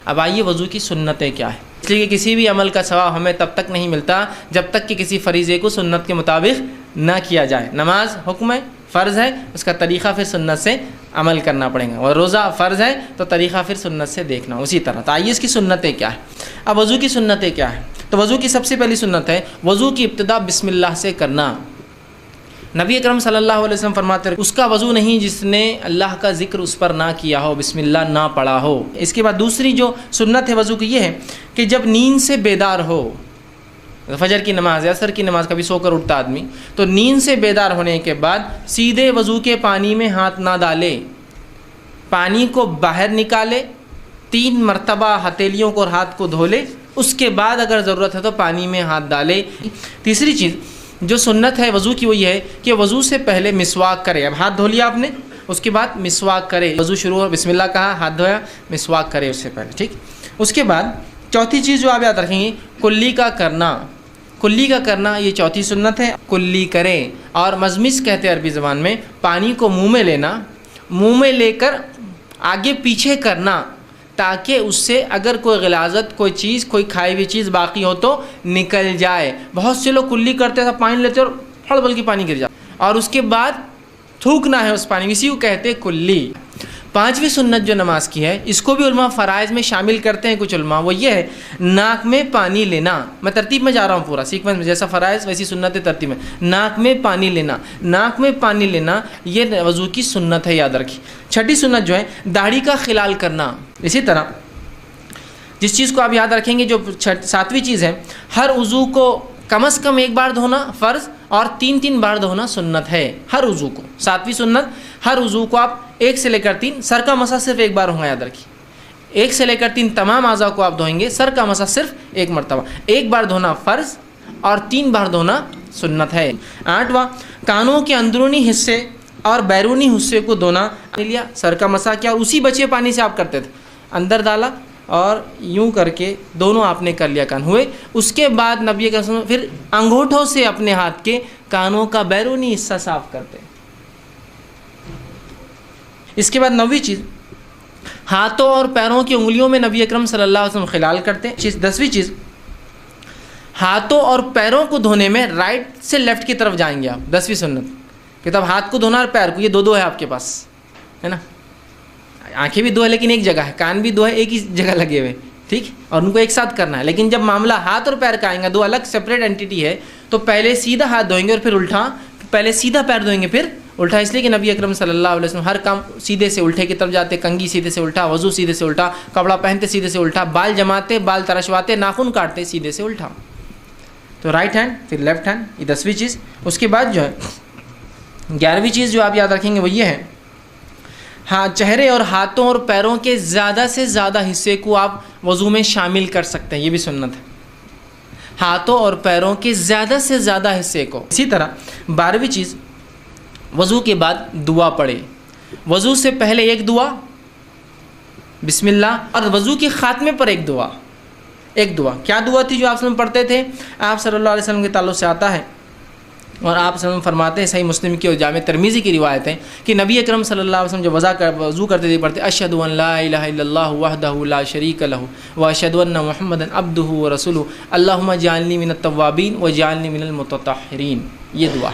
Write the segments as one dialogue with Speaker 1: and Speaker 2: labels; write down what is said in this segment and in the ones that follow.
Speaker 1: اب آئیے وضو کی سنتیں کیا ہیں، اس لیے کہ کسی بھی عمل کا ثواب ہمیں تب تک نہیں ملتا جب تک کہ کسی فریضے کو سنت کے مطابق نہ کیا جائے۔ نماز حکم ہے، فرض ہے، اس کا طریقہ پھر سنت سے عمل کرنا پڑے گا، اور روزہ فرض ہے تو طریقہ پھر سنت سے دیکھنا اسی طرح۔ تو آئیے اس کی سنتیں کیا ہیں۔ اب وضو کی سنتیں کیا ہیں؟ تو وضو کی سب سے پہلی سنت ہے وضو کی ابتدا بسم اللہ سے کرنا۔ نبی اکرم صلی اللہ علیہ وسلم فرماتے ہیں اس کا وضو نہیں جس نے اللہ کا ذکر اس پر نہ کیا ہو، بسم اللہ نہ پڑھا ہو۔ اس کے بعد دوسری جو سنت ہے وضو کی یہ ہے کہ جب نیند سے بیدار ہو، فجر کی نماز یا عصر کی نماز کبھی سو کر اٹھتا آدمی، تو نیند سے بیدار ہونے کے بعد سیدھے وضو کے پانی میں ہاتھ نہ ڈالے، پانی کو باہر نکالے، 3 مرتبہ ہتھیلیوں کو اور ہاتھ کو دھو لے، اس کے بعد اگر ضرورت ہے تو پانی میں ہاتھ ڈالے۔ تیسری چیز جو سنت ہے وضو کی وہ یہ ہے کہ وضو سے پہلے مسواک کرے۔ اب ہاتھ دھو لیا آپ نے، اس کے بعد مسواک کرے، وضو شروع ہو بسم اللہ کہا، ہاتھ دھویا، مسواک کرے اس سے پہلے، ٹھیک۔ اس کے بعد چوتھی چیز جو آپ یاد رکھیں گے کلی کا کرنا، کلی کا کرنا یہ چوتھی سنت ہے، کلی کرے۔ اور مزمز کہتے ہیں عربی زبان میں، پانی کو منہ میں لینا، منہ میں لے کر آگے پیچھے کرنا تاکہ اس سے اگر کوئی غلاظت، کوئی چیز، کوئی کھائی ہوئی چیز باقی ہو تو نکل جائے۔ بہت سے لوگ کلی کرتے ہیں، پانی لیتے اور ہڑبل کی پانی گر جاتا، اور اس کے بعد تھوکنا ہے اس پانی میں، اسی کو کہتے ہیں کلی۔ 5ویں سنت جو نماز کی ہے اس کو بھی علماء فرائض میں شامل کرتے ہیں کچھ علماء، وہ یہ ہے ناک میں پانی لینا۔ میں ترتیب میں جا رہا ہوں پورا سیکوینس میں، جیسا فرائض ویسی سنت ترتیب میں۔ ناک میں پانی لینا، ناک میں پانی لینا یہ وضو کی سنت ہے، یاد رکھیے۔ 6ٹھی سنت جو ہے داڑھی کا خلال کرنا۔ اسی طرح جس چیز کو آپ یاد رکھیں گے جو 7ویں چیز ہے، ہر عضو کو کم از کم 1 بار دھونا فرض اور 3 بار دھونا سنت ہے ہر عضو کو۔ 7ویں سنت ہر عضو کو آپ 1 سے لے کر 3، سر کا مسح صرف 1 بار ہوگا، یاد رکھیے۔ 1 سے لے کر 3 تمام اعضاء کو آپ دھوئیں گے، سر کا مسح صرف 1 مرتبہ، 1 بار دھونا فرض اور 3 بار دھونا سنت ہے۔ 8واں کانوں کے اندرونی حصے اور بیرونی حصے کو دھونا لیا، سر کا مسح کیا اور اسی بچے پانی سے آپ کرتے تھے، اندر ڈالا اور یوں کر کے دونوں آپ نے کر لیا کان ہوئے۔ اس کے بعد نبی کے رسول پھر انگوٹھوں سے اپنے ہاتھ کے کانوں کا بیرونی حصہ صاف کرتے۔ اس کے بعد 9ویں چیز ہاتھوں اور پیروں کی انگلیوں میں نبی اکرم صلی اللہ علیہ وسلم خلال کرتے۔ 10ویں چیز ہاتھوں اور پیروں کو دھونے میں رائٹ سے لیفٹ کی طرف جائیں گے آپ۔ 10ویں سنت کہ تب ہاتھ کو دھونا اور پیر کو، یہ دو ہے آپ کے پاس، ہے نا۔ آنکھیں بھی 2 ہے لیکن ایک جگہ ہے، کان بھی 2 ہے ایک ہی جگہ لگے ہوئے، ٹھیک، اور ان کو ایک ساتھ کرنا ہے۔ لیکن جب معاملہ ہاتھ اور پیر کا آئیں گا، 2 الگ سپریٹ اینٹیٹی ہے، تو پہلے سیدھا ہاتھ دھوئیں گے اور پھر الٹا، پہلے سیدھا پیر دھوئیں گے پھر الٹا، اس لیے کہ نبی اکرم صلی اللہ علیہ وسلم ہر کام سیدھے سے الٹے کی طرف جاتے، کنگھی سیدھے سے الٹا، وضو سیدھے سے الٹا، کپڑا پہنتے سیدھے سے الٹا، بال جماتے، بال ترشواتے، ناخن کاٹتے سیدھے سے الٹا۔ تو رائٹ ہینڈ پھر لیفٹ ہینڈ، یہ 10ویں چیز۔ اس کے بعد جو ہے 11ویں چیز جو آپ یاد رکھیں گے وہ یہ ہے ہاں چہرے اور ہاتھوں اور پیروں کے زیادہ سے زیادہ حصے کو آپ وضو میں شامل کر سکتے ہیں، یہ بھی سنت ہے، ہاتھوں اور پیروں کے زیادہ سے زیادہ حصے کو۔ اسی طرح 12ویں چیز وضو کے بعد دعا پڑھے۔ وضو سے پہلے ایک دعا بسم اللہ، اور وضو کے خاتمے پر ایک دعا۔ کیا دعا تھی جو آپ پڑھتے تھے؟ آپ صلی اللہ علیہ وسلم کے تعلق سے آتا ہے اور آپ صلی اللہ علیہ وسلم فرماتے ہیں، صحیح مسلم کی اور جامع ترمذی کی روایت ہے کہ نبی اکرم صلی اللہ علیہ وسلم جو وضو کرتے تھے پڑھتے اشہد ان لا الہ الا اللہ وحدہ لا شریک لہ واشہد ان محمدا عبدہ ورسولہ اللہم اجعلنی من التوابین واجعلنی من المتطہرین۔ یہ دعا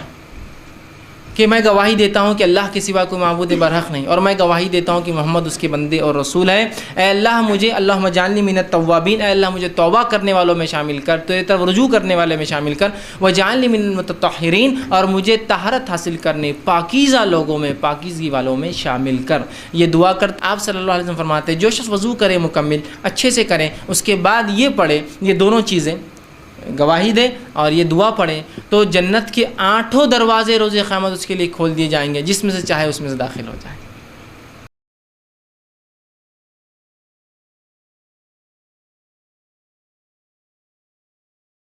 Speaker 1: کہ میں گواہی دیتا ہوں کہ اللہ کے سوا کوئی معبود برحق نہیں، اور میں گواہی دیتا ہوں کہ محمد اس کے بندے اور رسول ہے۔ اے اللہ مجھے اللہم اجعلنی من التوابین، اے اللہ مجھے توبہ کرنے والوں میں شامل کر، تیرے طرف رجوع کرنے والے میں شامل کر، واجعلنی من المتطہرین، اور مجھے طہارت حاصل کرنے پاکیزہ لوگوں میں، پاکیزگی والوں میں شامل کر۔ یہ دعا کر آپ صلی اللہ علیہ وسلم فرماتے ہیں جو شخص وضو کرے مکمل اچھے سے کریں، اس کے بعد یہ پڑھے، یہ دونوں چیزیں گواہی دے اور یہ دعا پڑھے، تو جنت کے 8 دروازے روز قیامت اس کے لیے کھول دیے جائیں گے، جس میں سے چاہے اس میں سے داخل ہو جائے۔